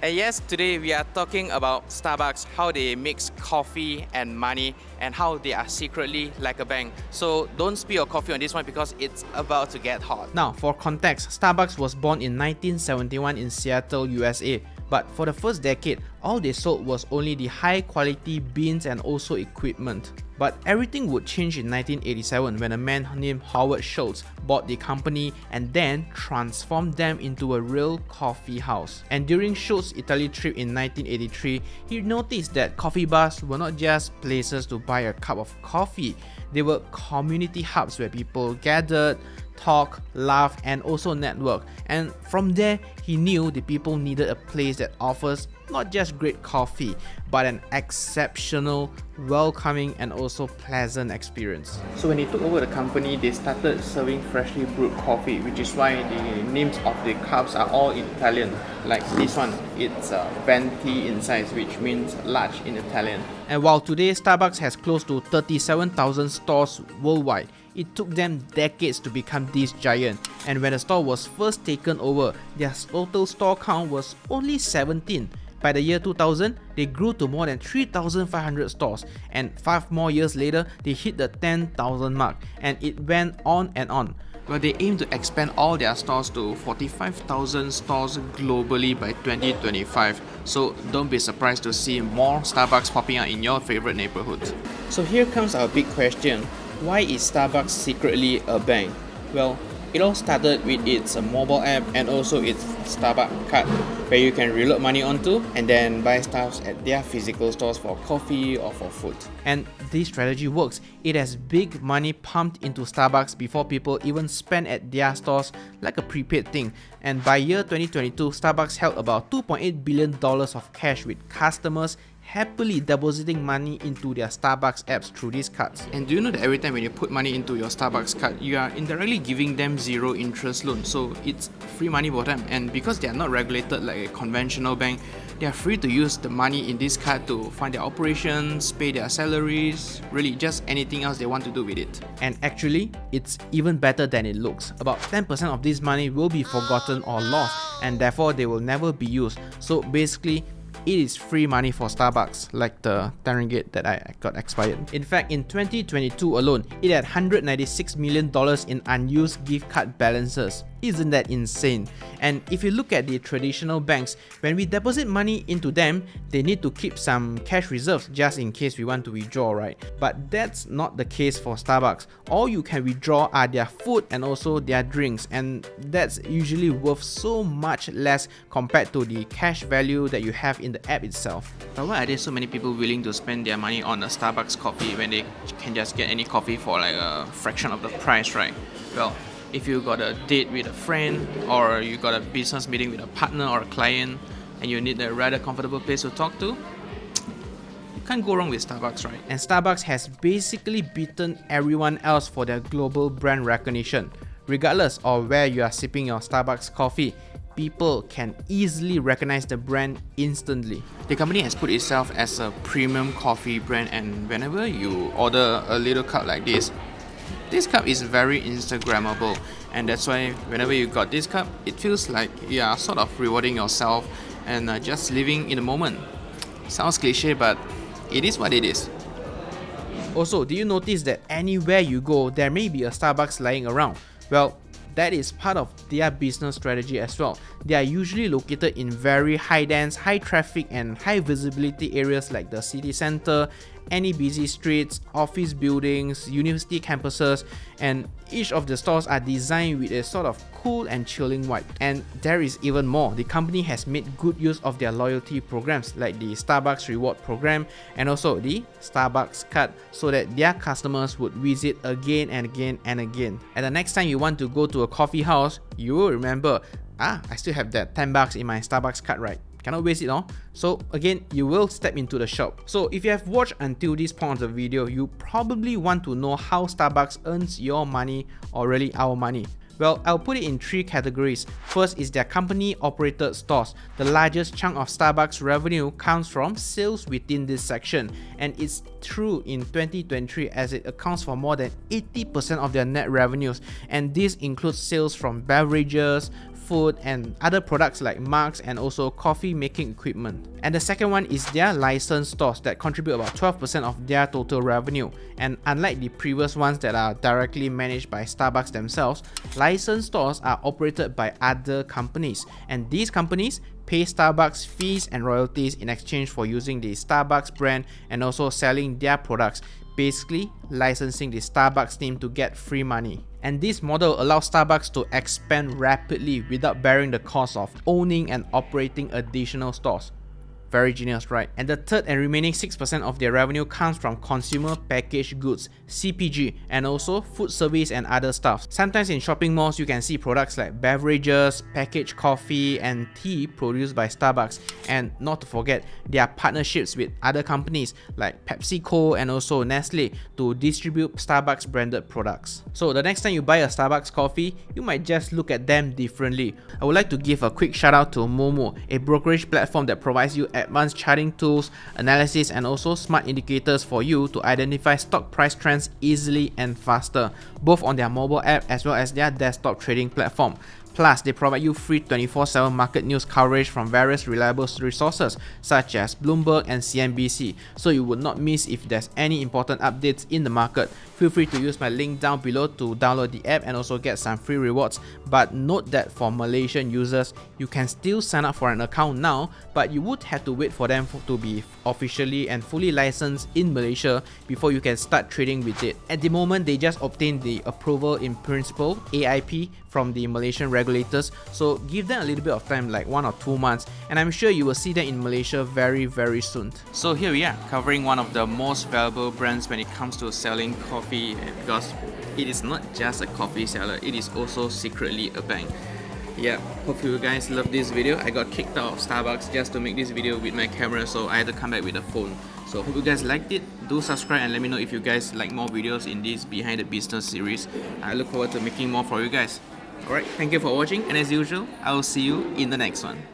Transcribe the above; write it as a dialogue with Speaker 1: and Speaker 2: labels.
Speaker 1: And yes, today we are talking about Starbucks, how they mix coffee and money, and how they are secretly like a bank. So don't spill your coffee on this one because it's about to get hot.
Speaker 2: Now, for context, Starbucks was born in 1971 in Seattle, USA. But for the first decade, all they sold was only the high quality beans and also equipment. But everything would change in 1987 when a man named Howard Schultz bought the company and then transformed them into a real coffee house. And during Schultz's Italy trip in 1983, he noticed that coffee bars were not just places to buy a cup of coffee, they were community hubs where people gathered, talk, laugh, and also network. And from there, he knew the people needed a place that offers not just great coffee, but an exceptional, welcoming, and also pleasant experience. So when they took over the company, they started serving freshly brewed coffee, which is why the names of the cups are all in Italian. Like this one, it's venti in size, which means large in Italian. And while today Starbucks has close to 37,000 stores worldwide, it took them decades to become this giant. And when the store was first taken over, their total store count was only 17. By the year 2000, they grew to more than 3,500 stores, and 5 more years later, they hit the 10,000 mark, and it went on and on. But they aim to expand all their stores to 45,000 stores globally by 2025, so don't be surprised to see more Starbucks popping up in your favorite neighborhood. So here comes our big question. Why is Starbucks secretly a bank? Well, it all started with its mobile app and also its Starbucks card, where you can reload money onto and then buy stuff at their physical stores for coffee or for food. And this strategy works. It has big money pumped into Starbucks before people even spend at their stores, like a prepaid thing. And by year 2022, Starbucks held about $2.8 billion of cash, with customers happily depositing money into their Starbucks apps through these cards. And do you know that every time when you put money into your Starbucks card, you are indirectly giving them zero interest loan, so it's free money for them. And because they are not regulated like a conventional bank, they are free to use the money in this card to fund their operations, pay their salaries, really just anything else they want to do with it. And actually, it's even better than it looks. About 10% of this money will be forgotten or lost, and therefore they will never be used. So basically, it is free money for Starbucks, like the 10 ringgit that I got expired. In fact, in 2022 alone, it had $196 million in unused gift card balances. Isn't that insane? And if you look at the traditional banks, when we deposit money into them, they need to keep some cash reserves just in case we want to withdraw, right? But that's not the case for Starbucks. All you can withdraw are their food and also their drinks, and that's usually worth so much less compared to the cash value that you have in the app itself. But why are there so many people willing to spend their money on a Starbucks coffee when they can just get any coffee for like a fraction of the price, right? Well, if you got a date with a friend, or you got a business meeting with a partner or a client, and you need a rather comfortable place to talk to, you can't go wrong with Starbucks, right? And Starbucks has basically beaten everyone else for their global brand recognition. Regardless of where you are sipping your Starbucks coffee, people can easily recognize the brand instantly. The company has put itself as a premium coffee brand, and whenever you order a little cup like this cup is very Instagrammable, and that's why whenever you got this cup, it feels like you are sort of rewarding yourself and just living in the moment. Sounds cliche, but it is what it is. Also, do you notice that anywhere you go, there may be a Starbucks lying around? Well, that is part of their business strategy as well. They are usually located in very high dense, high traffic and high visibility areas like the city center, any busy streets, office buildings, university campuses, and each of the stores are designed with a sort of cool and chilling vibe. And there is even more. The company has made good use of their loyalty programs like the Starbucks Reward program and also the Starbucks card, so that their customers would visit again and again and again. And the next time you want to go to a coffee house, you will remember, I still have that $10 in my Starbucks card, right? Cannot waste it all. So again, you will step into the shop. So if you have watched until this point of the video, you probably want to know how Starbucks earns your money, or really our money. Well, I'll put it in 3 categories. First is their company-operated stores. The largest chunk of Starbucks revenue comes from sales within this section, and it's true in 2023 as it accounts for more than 80% of their net revenues, and this includes sales from beverages, food and other products like mugs and also coffee making equipment. And the second one is their licensed stores that contribute about 12% of their total revenue. And unlike the previous ones that are directly managed by Starbucks themselves, licensed stores are operated by other companies, and these companies pay Starbucks fees and royalties in exchange for using the Starbucks brand and also selling their products, basically licensing the Starbucks name to get free money. And this model allows Starbucks to expand rapidly without bearing the cost of owning and operating additional stores. Very genius, right? And the third and remaining 6% of their revenue comes from consumer packaged goods, CPG, and also food service and other stuff. Sometimes in shopping malls, you can see products like beverages, packaged coffee, and tea produced by Starbucks. And not to forget, their partnerships with other companies like PepsiCo and also Nestle to distribute Starbucks branded products. So the next time you buy a Starbucks coffee, you might just look at them differently. I would like to give a quick shout out to Momo, a brokerage platform that provides you advanced charting tools, analysis, and also smart indicators for you to identify stock price trends easily and faster, both on their mobile app as well as their desktop trading platform. Plus, they provide you free 24/7 market news coverage from various reliable resources such as Bloomberg and CNBC, so you would not miss if there's any important updates in the market. Feel free to use my link down below to download the app and also get some free rewards. But note that for Malaysian users, you can still sign up for an account now, but you would have to wait for them to be officially and fully licensed in Malaysia before you can start trading with it. At the moment, they just obtained the approval in principle (AIP) from the Malaysian regulators, so give them a little bit of time, like 1 or 2 months, and I'm sure you will see them in Malaysia very soon. So here we are, covering one of the most valuable brands when it comes to selling coffee, because it is not just a coffee seller, it is also secretly a bank. Yeah, hope you guys love this video. I got kicked out of Starbucks just to make this video with my camera, so I had to come back with a phone. So hope you guys liked it. Do subscribe and let me know if you guys like more videos in this Behind the Business series. I look forward to making more for you guys. Alright, thank you for watching, and as usual, I will see you in the next one.